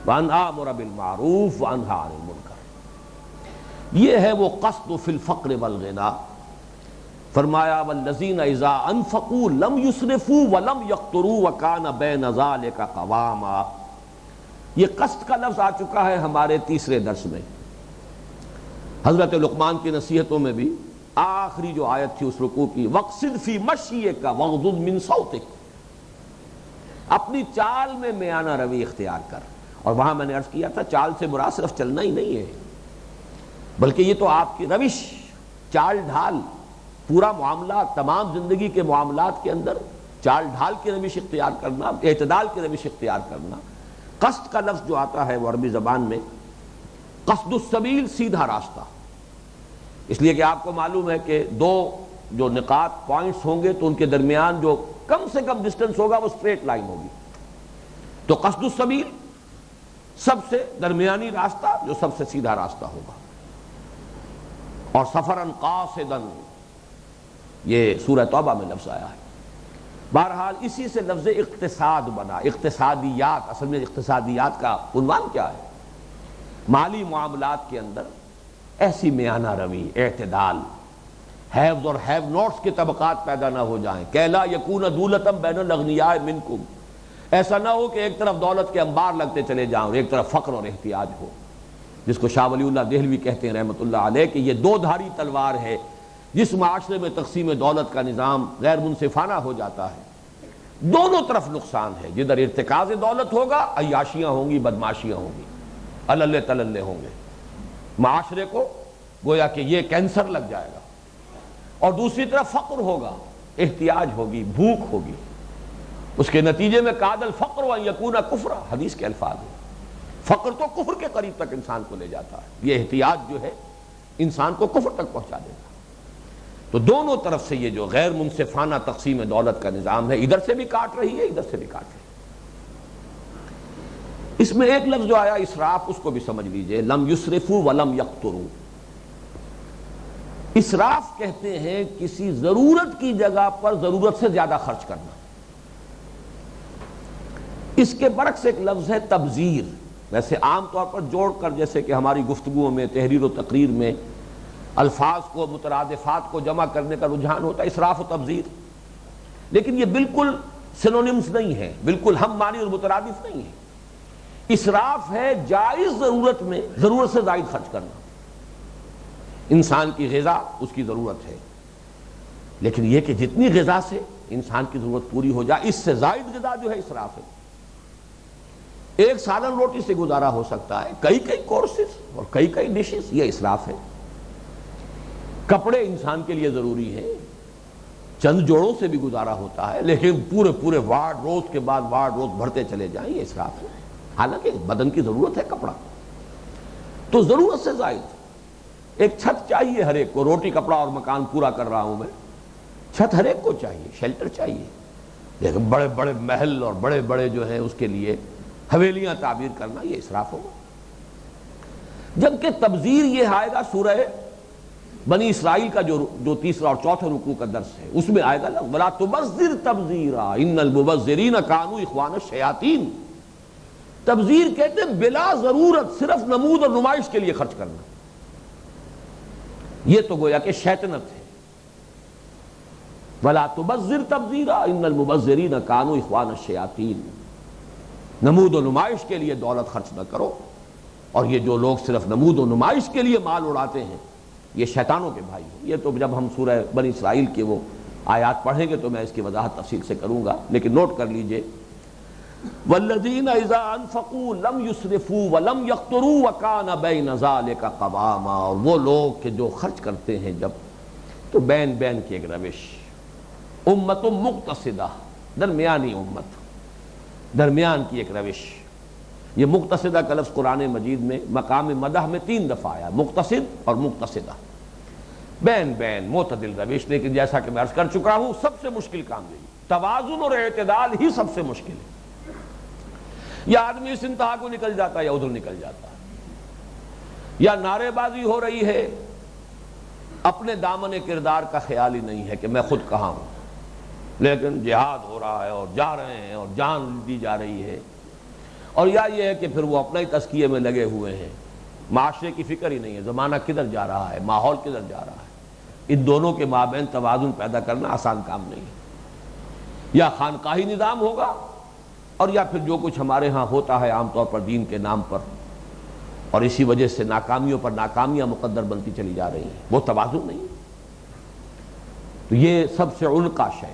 وان آمر بالمعروف وانہی عن المنکر، یہ ہے وہ قصد فی الفقر والغنا۔ فرمایا والذین اذا انفقوا لم یسرفوا ولم یقتروا وکان بین ذلک قواما، یہ قصد کا لفظ آ چکا ہے ہمارے تیسرے درس میں، حضرت لقمان کی نصیحتوں میں بھی آخری جو آیت تھی اس رکوع کی، وَاقْصِدْ فِي مَشْيِكَ وَاغْضُضْ مِنْ صَوْتِكَ، اپنی چال میں میانہ روی اختیار کر، اور وہاں میں نے عرض کیا تھا چال سے مراد صرف چلنا ہی نہیں ہے بلکہ یہ تو آپ کی روش، چال ڈھال، پورا معاملات، تمام زندگی کے معاملات کے اندر چال ڈھال کی روش اختیار کرنا، اعتدال کی روش اختیار کرنا۔ قصد کا لفظ جو آتا ہے وہ عربی زبان میں قصد السبیل، سیدھا راستہ، اس لیے کہ آپ کو معلوم ہے کہ دو جو نقاط پوائنٹس ہوں گے تو ان کے درمیان جو کم سے کم ڈسٹنس ہوگا وہ اسٹریٹ لائن ہوگی. تو قصد السبیل سب سے درمیانی راستہ جو سب سے سیدھا راستہ ہوگا. اور سفراً قاصداً یہ سورہ توبہ میں لفظ آیا ہے. بہرحال اسی سے لفظ اقتصاد بنا. اقتصادیات، اصل میں اقتصادیات کا عنوان کیا ہے؟ مالی معاملات کے اندر ایسی میانہ روی، اعتدال، ہیوز اور ہیو نوٹس کے طبقات پیدا نہ ہو جائیں. کہ لا یکون دولتم بین الاغنیاء منکم، ایسا نہ ہو کہ ایک طرف دولت کے انبار لگتے چلے جائیں اور ایک طرف فقر اور احتیاج ہو، جس کو شاہ ولی اللہ دہلوی کہتے ہیں رحمۃ اللہ علیہ کہ یہ دو دھاری تلوار ہے. جس معاشرے میں تقسیم دولت کا نظام غیر منصفانہ ہو جاتا ہے دونوں طرف نقصان ہے. جدھر ارتکاز دولت ہوگا عیاشیاں ہوں گی، بدماشیاں ہوں گی، اللے تللے ہوں گے، معاشرے کو گویا کہ یہ کینسر لگ جائے گا. اور دوسری طرف فقر ہوگا، احتیاج ہوگی، بھوک ہوگی. اس کے نتیجے میں کاد الفقر وان یکون کفرا، حدیث کے الفاظ ہیں. فقر تو کفر کے قریب تک انسان کو لے جاتا ہے، یہ احتیاج جو ہے انسان کو کفر تک پہنچا دیتا ہے. تو دونوں طرف سے یہ جو غیر منصفانہ تقسیم دولت کا نظام ہے ادھر سے بھی کاٹ رہی ہے، ادھر سے بھی کاٹ رہی ہے. اس میں ایک لفظ جو آیا اسراف، اس کو بھی سمجھ لیجئے. لم یسرفوا ولم یقتروا. اسراف کہتے ہیں کسی ضرورت کی جگہ پر ضرورت سے زیادہ خرچ کرنا. اس کے برعکس ایک لفظ ہے تبذیر. ویسے عام طور پر جوڑ کر جیسے کہ ہماری گفتگوؤں میں، تحریر و تقریر میں الفاظ کو، مترادفات کو جمع کرنے کا رجحان ہوتا ہے اسراف و تبذیر، لیکن یہ بالکل سینونیمز نہیں ہیں، بالکل ہم معنی اور مترادف نہیں ہیں. اسراف ہے جائز ضرورت میں ضرورت سے زائد خرچ کرنا. انسان کی غذا اس کی ضرورت ہے، لیکن یہ کہ جتنی غذا سے انسان کی ضرورت پوری ہو جائے، اس سے زائد غذا جو ہے اسراف ہے. ایک سالن روٹی سے گزارا ہو سکتا ہے، کئی کورسز اور کئی ڈشز، یہ اسراف ہے. کپڑے انسان کے لیے ضروری ہیں، چند جوڑوں سے بھی گزارا ہوتا ہے، لیکن پورے وارڈ روز کے بعد وارڈ روز بھرتے چلے جائیں، یہ اسراف ہے. حالانکہ بدن کی ضرورت ہے کپڑا. تو ضرورت سے زائد ایک چھت چاہیے ہر ایک کو. روٹی کپڑا اور مکان پورا کر رہا ہوں میں، چھت ہر ایک کو چاہیے، شیلٹر چاہیے. لیکن بڑے بڑے محل اور بڑے بڑے جو ہیں اس کے لیے حویلیاں تعمیر کرنا، یہ اسراف ہوگا. جبکہ تبذیر یہ آئے گا سورہ بنی اسرائیل کا جو تیسرا اور چوتھے رکوع کا درس ہے، اس میں آئے گا وَلَا تُبَذِّرْ تَبْذِيرًا إِنَّ الْمُبَذِّرِينَ كَانُوا إِخْوَانَ الشَّيَاطِينَ. تبذیر کہتے ہیں بلا ضرورت صرف نمود اور نمائش کے لیے خرچ کرنا. یہ تو گویا کہ شیطنت ہے. وَلَا تُبَذِّرْ تَبْذِيرًا إِنَّ الْمُبَذِّرِينَ كَانُوا إِخْوَانَ الشَّيَاطِينَ. نمود و نمائش کے لیے دولت خرچ نہ کرو. اور یہ جو لوگ صرف نمود و نمائش کے لیے مال اڑاتے ہیں یہ شیطانوں کے بھائی ہیں. یہ تو جب ہم سورہ بنی اسرائیل کے وہ آیات پڑھیں گے تو میں اس کی وضاحت تفصیل سے کروں گا، لیکن نوٹ کر لیجئے والذین اذا انفقوا لم یسرفوا ولم یقتروا وکان بین ذلک قواما. اور وہ لوگ کہ جو خرچ کرتے ہیں جب تو بین کی ایک روش. امت مقتصدہ، درمیانی امت، درمیان کی ایک روش. یہ مقتصدہ کا لفظ قرآن مجید میں مقام مدح میں 3 دفعہ آیا، مقتصد اور مقتصدہ، بین معتدل روش. لیکن جیسا کہ میں عرض کر چکا ہوں سب سے مشکل کام یہی، توازن اور اعتدال ہی سب سے مشکل ہے. یا آدمی اس انتہا کو نکل جاتا ہے یا ادھر نکل جاتا ہے، یا نعرے بازی ہو رہی ہے، اپنے دامن کردار کا خیال ہی نہیں ہے کہ میں خود کہاں ہوں، لیکن جہاد ہو رہا ہے اور جا رہے ہیں اور جان دی جا رہی ہے. اور یا یہ ہے کہ پھر وہ اپنے ہی تزکیے میں لگے ہوئے ہیں، معاشرے کی فکر ہی نہیں ہے، زمانہ کدھر جا رہا ہے، ماحول کدھر جا رہا ہے. ان دونوں کے مابین توازن پیدا کرنا آسان کام نہیں ہے. یا خانقاہی نظام ہوگا اور یا پھر جو کچھ ہمارے ہاں ہوتا ہے عام طور پر دین کے نام پر، اور اسی وجہ سے ناکامیوں پر ناکامیاں مقدر بنتی چلی جا رہی ہیں، وہ توازن نہیں. تو یہ سب سے علقہ شے.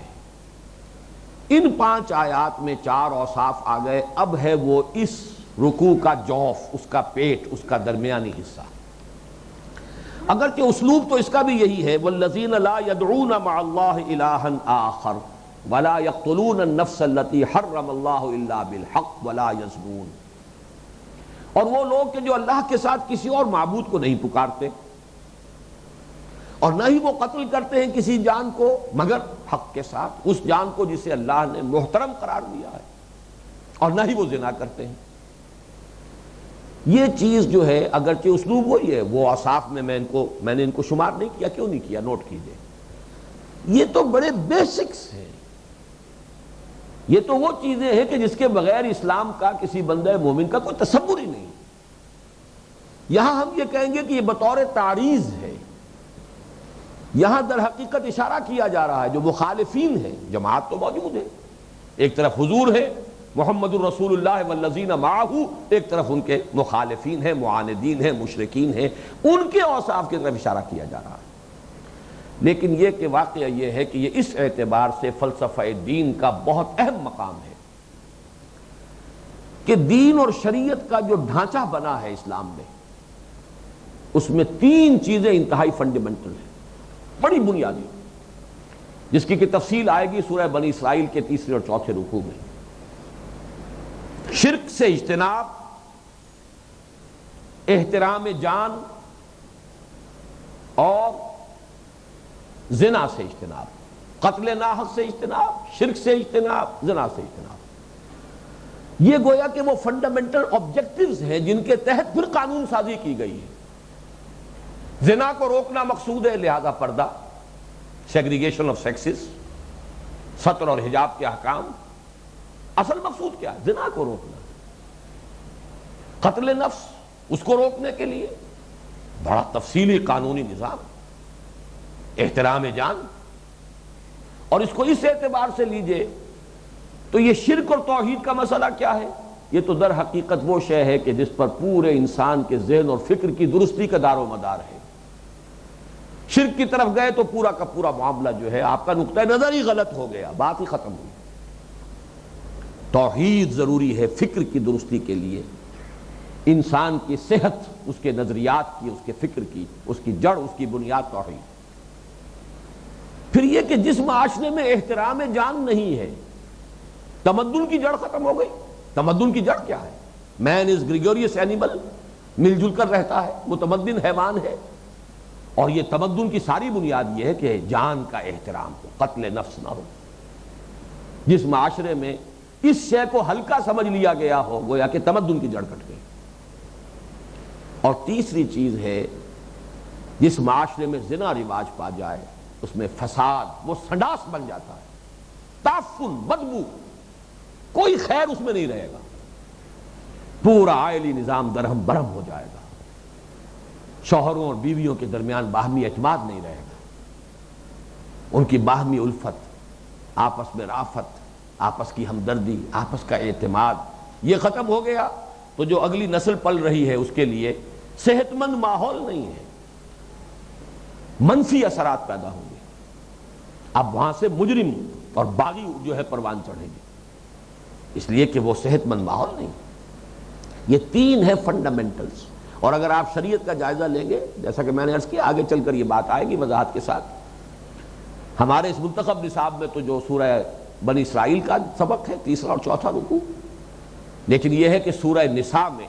ان 5 آیات میں 4 اوصاف آ گئے. اب ہے وہ اس رکوع کا جوف، اس کا پیٹ، اس کا درمیانی حصہ. اگرچہ اسلوب تو اس کا بھی یہی ہے والذین لا يدعون مع اللہ الہا آخر ولا يقتلون النفس التي حرم اللہ الا بالحق ولا يزنون. اور وہ لوگ کہ جو اللہ کے ساتھ کسی اور معبود کو نہیں پکارتے اور نہ ہی وہ قتل کرتے ہیں کسی جان کو مگر حق کے ساتھ، اس جان کو جسے اللہ نے محترم قرار دیا ہے، اور نہ ہی وہ زنا کرتے ہیں۔ یہ چیز جو ہے اگرچہ اسلوب وہی ہے، وہ اوصاف میں میں نے ان کو شمار نہیں کیا، کیوں نہیں کیا، نوٹ کیجئے، یہ تو بڑے بیسکس ہیں، یہ تو وہ چیزیں ہیں کہ جس کے بغیر اسلام کا کسی بندہ مومن کا کوئی تصور ہی نہیں۔ یہاں ہم یہ کہیں گے کہ یہ بطور تعریض ہے، یہاں در حقیقت اشارہ کیا جا رہا ہے جو مخالفین ہیں، جماعت تو موجود ہے، ایک طرف حضور ہے محمد الرسول اللہ والذین معہ، ایک طرف ان کے مخالفین ہیں، معاندین ہیں، مشرکین ہیں، ان کے اوصاف کی طرف اشارہ کیا جا رہا ہے۔ لیکن یہ کہ واقعہ یہ ہے کہ یہ اس اعتبار سے فلسفہ دین کا بہت اہم مقام ہے کہ دین اور شریعت کا جو ڈھانچہ بنا ہے اسلام میں، اس میں تین چیزیں انتہائی فنڈامنٹل ہیں، بڑی بنیادی، جس کی کہ تفصیل آئے گی سورہ بنی اسرائیل کے تیسرے اور چوتھے رکوع میں۔ شرک سے اجتناب، احترام جان، اور زنا سے اجتناب، قتل ناحق سے اجتناب، شرک سے اجتناب، زنا سے اجتناب۔ یہ گویا کہ وہ فنڈامنٹل آبجیکٹیوز ہیں جن کے تحت پھر قانون سازی کی گئی ہے۔ زنا کو روکنا مقصود ہے، لہذا پردہ، سیگریگیشن آف سیکسز، ستر اور حجاب کے احکام۔ اصل مقصود کیا ہے؟ زنا کو روکنا۔ قتل نفس، اس کو روکنے کے لیے بڑا تفصیلی قانونی نظام، احترام جان۔ اور اس کو اس اعتبار سے لیجئے تو یہ شرک اور توحید کا مسئلہ کیا ہے؟ یہ تو در حقیقت وہ شے ہے کہ جس پر پورے انسان کے ذہن اور فکر کی درستی کا دار و مدار ہے۔ شرک کی طرف گئے تو پورا کا پورا معاملہ جو ہے آپ کا نقطہ نظر ہی غلط ہو گیا، بات ہی ختم ہوئی۔ توحید ضروری ہے فکر کی درستی کے لیے، انسان کی صحت، اس کے نظریات کی، اس کے فکر کی، اس کی جڑ، اس کی بنیاد توحید۔ پھر یہ کہ جس معاشرے میں احترام جان نہیں ہے، تمدن کی جڑ ختم ہو گئی۔ تمدن کی جڑ کیا ہے؟ مین از گریگوریس اینیمل، مل جل کر رہتا ہے، متمدن حیوان ہے۔ اور یہ تمدن کی ساری بنیاد یہ ہے کہ جان کا احترام ہو، قتل نفس نہ ہو۔ جس معاشرے میں اس شے کو ہلکا سمجھ لیا گیا ہو، گویا کہ تمدن کی جڑ کٹ گئی۔ اور تیسری چیز ہے، جس معاشرے میں زنا رواج پا جائے، اس میں فساد، وہ سنڈاس بن جاتا ہے، تعفن، بدبو، کوئی خیر اس میں نہیں رہے گا، پورا عائلی نظام درہم برہم ہو جائے گا، شوہروں اور بیویوں کے درمیان باہمی اعتماد نہیں رہے گا، ان کی باہمی الفت، آپس میں رافت، آپس کی ہمدردی، آپس کا اعتماد، یہ ختم ہو گیا تو جو اگلی نسل پل رہی ہے اس کے لیے صحت مند ماحول نہیں ہے، منفی اثرات پیدا ہوں گے۔ اب وہاں سے مجرم اور باغی جو ہے پروان چڑھیں گے، اس لیے کہ وہ صحت مند ماحول نہیں۔ یہ تین ہیں فنڈامنٹلز۔ اور اگر آپ شریعت کا جائزہ لیں گے، جیسا کہ میں نے عرض کیا، آگے چل کر یہ بات آئے گی وضاحت کے ساتھ، ہمارے اس منتخب نصاب میں تو جو سورہ بنی اسرائیل کا سبق ہے، تیسرا اور چوتھا رکوع، لیکن یہ ہے کہ سورہ نساء میں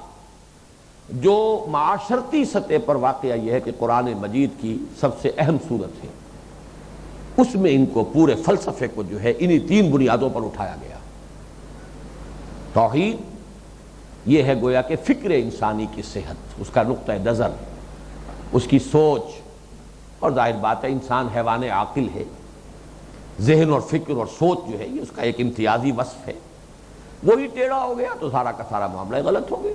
جو معاشرتی سطح پر واقعہ یہ ہے کہ قرآن مجید کی سب سے اہم صورت ہے، اس میں ان کو پورے فلسفے کو جو ہے انہی تین بنیادوں پر اٹھایا گیا۔ توحید یہ ہے گویا کہ فکر انسانی کی صحت، اس کا نقطہ نظر، اس کی سوچ، اور ظاہر بات ہے انسان حیوان عاقل ہے، ذہن اور فکر اور سوچ جو ہے یہ اس کا ایک امتیازی وصف ہے، وہی ٹیڑھا ہو گیا تو سارا کا سارا معاملہ غلط ہو گیا۔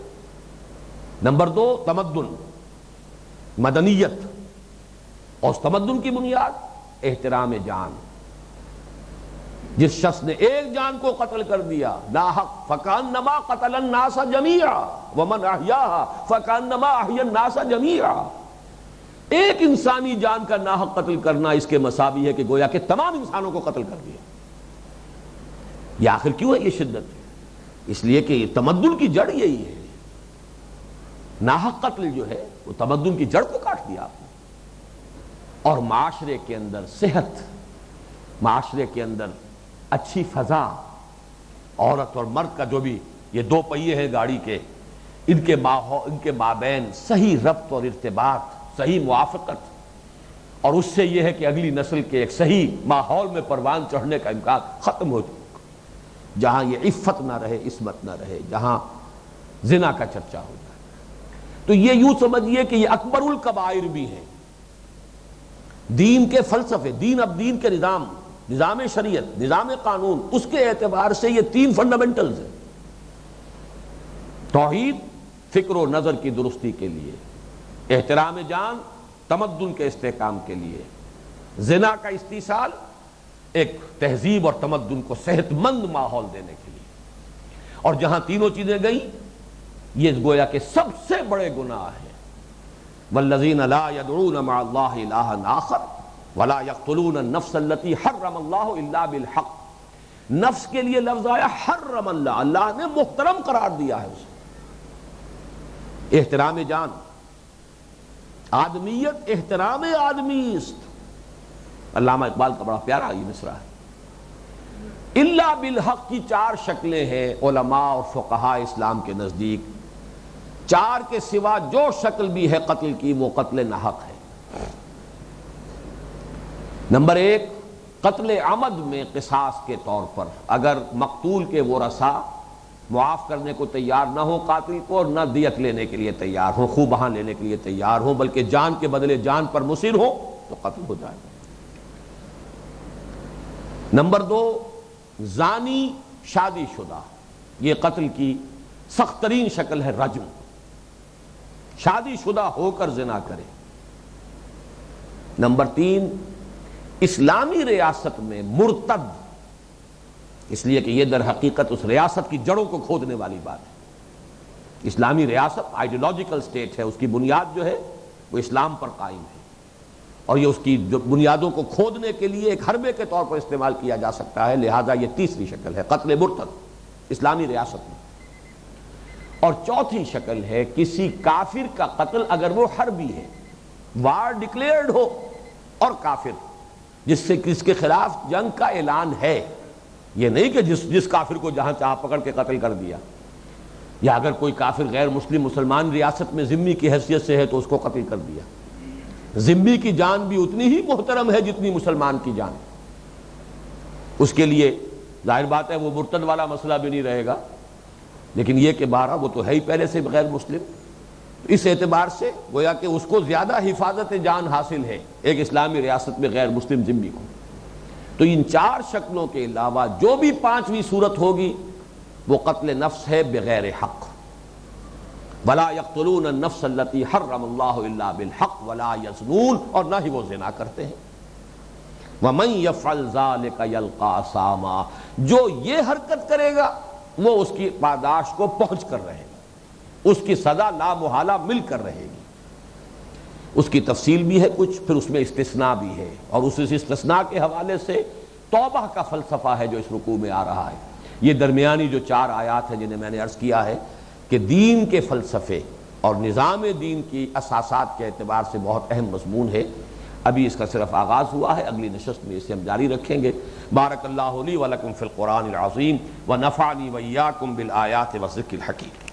نمبر دو، تمدن، مدنیت، اور اس تمدن کی بنیاد احترام جان۔ جس شخص نے ایک جان کو قتل کر دیا ناحق، فکانما قتل الناس جميعا ومن احیاها فکانما احیا الناس جميعا، ایک انسانی جان کا ناحق قتل کرنا اس کے مساوی ہے کہ گویا کہ تمام انسانوں کو قتل کر دیا۔ یہ آخر کیوں ہے یہ شدت؟ اس لیے کہ تمدن کی جڑ یہی ہے، ناحق قتل جو ہے وہ تمدن کی جڑ کو کاٹ دیا آپ نے۔ اور معاشرے کے اندر صحت، معاشرے کے اندر اچھی فضا، عورت اور مرد کا جو بھی یہ دو پہیے ہیں گاڑی کے، ان کے مابین صحیح ربط اور ارتباط، صحیح موافقت، اور اس سے یہ ہے کہ اگلی نسل کے ایک صحیح ماحول میں پروان چڑھنے کا امکان ختم ہو جائے، جہاں یہ عفت نہ رہے، عصمت نہ رہے، جہاں زنا کا چرچا ہو جائے۔ تو یہ یوں سمجھیے کہ یہ اکبر الکبائر بھی ہیں۔ دین کے فلسفے، دین اب دین کے نظام، نظام شریعت، نظام قانون، اس کے اعتبار سے یہ تین فنڈامنٹلز ہیں۔ توحید فکر و نظر کی درستی کے لیے، احترام جان تمدن کے استحکام کے لیے، زنا کا استیصال ایک تہذیب اور تمدن کو صحت مند ماحول دینے کے لیے۔ اور جہاں تینوں چیزیں گئیں، یہ گویا کہ سب سے بڑے گناہ ہیں۔ والذین لا يدعون مع اللہ الہا آخر ولا يقتلون النفس التي حرم اللہ الا بالحق۔ نفس کے لیے لفظ آیا حرم اللہ، اللہ نے محترم قرار دیا ہے اسے۔ احترام جان، آدمیت احترام آدمی است۔ علامہ اقبال کا بڑا پیارا یہ مصرع ہے۔ الا بالحق کی چار شکلیں ہیں علماء اور فقہاء اسلام کے نزدیک، چار کے سوا جو شکل بھی ہے قتل کی وہ قتل ناحق ہے۔ نمبر ایک، قتل عمد میں قصاص کے طور پر اگر مقتول کے ورثاء معاف کرنے کو تیار نہ ہو قاتل کو، اور نہ دیت لینے کے لیے تیار ہوں، خوب بہا لینے کے لیے تیار ہوں، بلکہ جان کے بدلے جان پر مصر ہو، تو قتل ہو جائے۔ نمبر دو، زانی شادی شدہ، یہ قتل کی سخت ترین شکل ہے رجم، شادی شدہ ہو کر زنا کرے۔ نمبر تین، اسلامی ریاست میں مرتد، اس لیے کہ یہ در حقیقت اس ریاست کی جڑوں کو کھودنے والی بات ہے۔ اسلامی ریاست آئیڈیولوجیکل سٹیٹ ہے، اس کی بنیاد جو ہے وہ اسلام پر قائم ہے، اور یہ اس کی جو بنیادوں کو کھودنے کے لیے ایک حربے کے طور پر استعمال کیا جا سکتا ہے، لہذا یہ تیسری شکل ہے قتل مرتد اسلامی ریاست میں۔ اور چوتھی شکل ہے کسی کافر کا قتل اگر وہ حربی ہے، وار ڈکلیئرڈ ہو اور کافر، جس کے خلاف جنگ کا اعلان ہے، یہ نہیں کہ جس کافر کو جہاں چاہ پکڑ کے قتل کر دیا، یا اگر کوئی کافر غیر مسلم مسلمان ریاست میں ذمی کی حیثیت سے ہے تو اس کو قتل کر دیا۔ ذمی کی جان بھی اتنی ہی محترم ہے جتنی مسلمان کی جان، اس کے لیے ظاہر بات ہے وہ مرتد والا مسئلہ بھی نہیں رہے گا، لیکن یہ کہ بارہ وہ تو ہے ہی پہلے سے غیر مسلم، اس اعتبار سے گویا کہ اس کو زیادہ حفاظت جان حاصل ہے ایک اسلامی ریاست میں غیر مسلم ذمی کو۔ تو ان چار شکلوں کے علاوہ جو بھی پانچویں صورت ہوگی وہ قتل نفس ہے بغیر حق۔ ولا يقتلون النفس التي حرم اللہ الا بالحق ولا يزنون، اور نہ ہی وہ زنا کرتے ہیں۔ ومن يفعل ذلك يلقى اثاما، جو یہ حرکت کرے گا وہ اس کی پاداش کو پہنچ کر رہے گا، اس کی سزا لا محالہ مل کر رہے گی۔ اس کی تفصیل بھی ہے کچھ، پھر اس میں استثناء بھی ہے، اور اس استثناء کے حوالے سے توبہ کا فلسفہ ہے جو اس رکوع میں آ رہا ہے۔ یہ درمیانی جو چار آیات ہیں جنہیں میں نے عرض کیا ہے کہ دین کے فلسفے اور نظام دین کی اساسات کے اعتبار سے بہت اہم مضمون ہے۔ ابھی اس کا صرف آغاز ہوا ہے، اگلی نشست میں اسے ہم جاری رکھیں گے۔ بارک اللہ لی ولکم فی القرآن العظیم ونفعنی وإیاکم بالآیات والذکر الحکیم۔